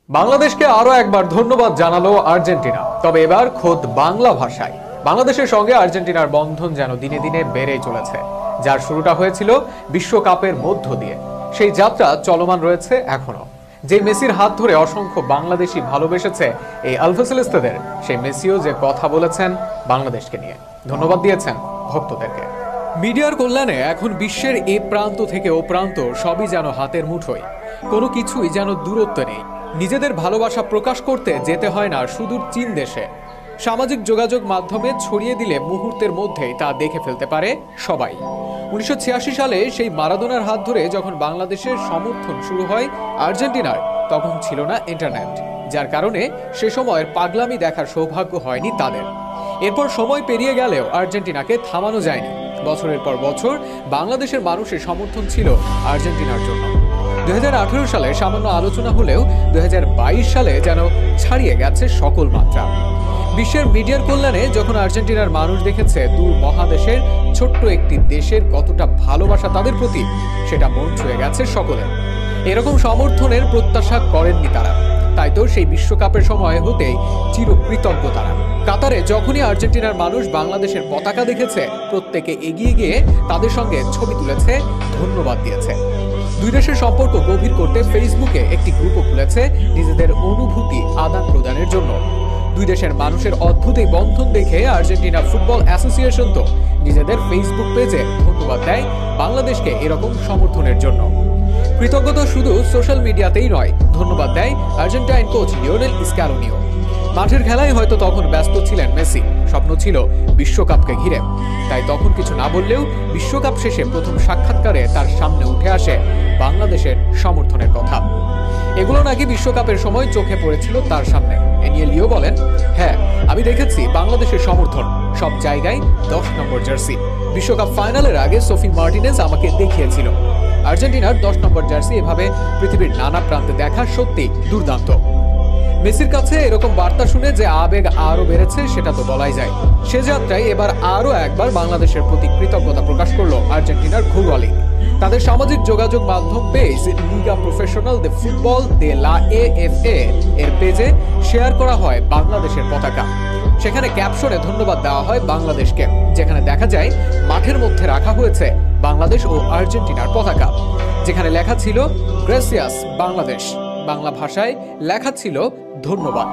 বাংলাদেশকে আরো একবার ধন্যবাদ জানালো আর্জেন্টিনা, তবে এবার খোদ বাংলা ভাষায়। বাংলাদেশের সঙ্গে আর্জেন্টিনার বন্ধন যেন দিনে দিনে বেড়েই চলেছে। যার শুরুটা হয়েছিল বিশ্বকাপের মধ্য দিয়ে, সেই যাত্রা চলমান রয়েছে এখনো। যে মেসির হাত ধরে অসংখ্য বাংলাদেশি ভালোবেসেছে এই আলফাসেলেস্তেদের, সেই মেসিও যে কথা বলেছেন বাংলাদেশকে নিয়ে, ধন্যবাদ দিয়েছেন ভক্তদেরকে। মিডিয়ার কল্যাণে এখন বিশ্বের এ প্রান্ত থেকে ও প্রান্ত সবই যেন হাতের মুঠোয়, কোনো কিছুই যেন দূরত্ব নেই। নিজেদের ভালোবাসা প্রকাশ করতে যেতে হয় না সুদূর চীন দেশে। সামাজিক যোগাযোগ মাধ্যমে ছড়িয়ে দিলে মুহূর্তের মধ্যেই তা দেখে ফেলতে পারে সবাই। 1986 সালে সেই মারাদোনার হাত ধরে যখন বাংলাদেশের সমর্থন শুরু হয় আর্জেন্টিনার, তখন ছিল না ইন্টারনেট, যার কারণে সে সময়ের পাগলামি দেখার সৌভাগ্য হয়নি তাদের। এরপর সময় পেরিয়ে গেলেও আর্জেন্টিনাকে থামানো যায়নি। বছরের পর বছর বাংলাদেশের মানুষের সমর্থন ছিল আর্জেন্টিনার জন্য। 2018 সালে সামান্য আলোচনা হলেও 2022 সালে যেন ছাড়িয়ে গেছে সকল মাত্রা। বিশ্বের মিডিয়ার কল্যাণে যখন আর্জেন্টিনার মানুষ দেখেছে দূর মহাদেশের ছোট্ট একটি দেশের কতটা ভালোবাসা তাদের প্রতি, সেটা মন ছুঁয়ে গেছে সকলের। এরকম সমর্থনের প্রত্যাশা করেননি তারা, তাই তো সেই বিশ্বকাপের সময় হতেই চিরকৃতজ্ঞ তারা। কাতারে যখনই আর্জেন্টিনার মানুষ বাংলাদেশের পতাকা দেখেছে, প্রত্যেকে এগিয়ে গিয়ে তাদের সঙ্গে ছবি তুলেছে, ধন্যবাদ দিয়েছে। দুই দেশের সম্পর্ক গভীর করতে ফেসবুকে একটি গ্রুপও খুলেছে নিজেদের অনুভূতি আদান প্রদানের জন্য। দুই দেশের মানুষের অদ্ভুত এই বন্ধন দেখে আর্জেন্টিনা ফুটবল অ্যাসোসিয়েশন তো নিজেদের ফেসবুক পেজে ধন্যবাদ দেয় বাংলাদেশকে এরকম সমর্থনের জন্য। কৃতজ্ঞতা শুধু সোশ্যাল মিডিয়াতেই নয়, ধন্যবাদ দেয় আর্জেন্টাইন কোচ লিওনেল স্ক্যালোনিও। মাঠের খেলায় হয়তো তখন ব্যস্ত ছিলেন মেসি, স্বপ্ন ছিল বিশ্বকাপকে ঘিরে। তাই তখন কিছু না বললেও বিশ্বকাপ শেষে প্রথম সাক্ষাৎকারে তার সামনে উঠে আসে বাংলাদেশের সমর্থনের কথা। এগুলো নাকি বিশ্বকাপের সময় চোখে পড়েছিল তার সামনে। এ নিয়ে লিও বলেন, হ্যাঁ, আমি দেখেছি বাংলাদেশের সমর্থন, সব জায়গায় 10 নম্বর জার্সি। বিশ্বকাপ ফাইনালের আগে সোফি মার্টিনেজ আমাকে দেখিয়েছিল। আর্জেন্টিনার 10 নম্বর জার্সি এভাবে পৃথিবীর নানা প্রান্তে দেখা সত্যি দুর্দান্ত। মেসির কাছে এরকম বার্তা শুনে যে আবেগ আরো বেড়েছে সেটা তো বলাই যায়। সে যাত্রায় এবার আরো একবার বাংলাদেশের প্রতি কৃতজ্ঞতা প্রকাশ করলো আর্জেন্টিনার ঘরোয়া লীগ। তাদের সামাজিক যোগাযোগ মাধ্যম page Liga Profesional de Futbol de La AFA এর পেজে শেয়ার করা হয় বাংলাদেশের পতাকা। সেখানে ক্যাপশনে ধন্যবাদ দেওয়া হয় বাংলাদেশকে, যেখানে দেখা যায় মাঠের মধ্যে রাখা হয়েছে বাংলাদেশ ও আর্জেন্টিনার পতাকা, যেখানে লেখা ছিল গ্রেসিয়াস বাংলাদেশ। বাংলা ভাষায় লেখা ছিল ধন্যবাদ।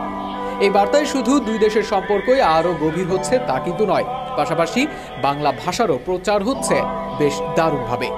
এই বার্তায় শুধু দুই দেশের সম্পর্কই আরো গভীর হচ্ছে তা কিন্তু নয়, পাশাপাশি বাংলা ভাষারও প্রচার হচ্ছে বেশ দারুণভাবে।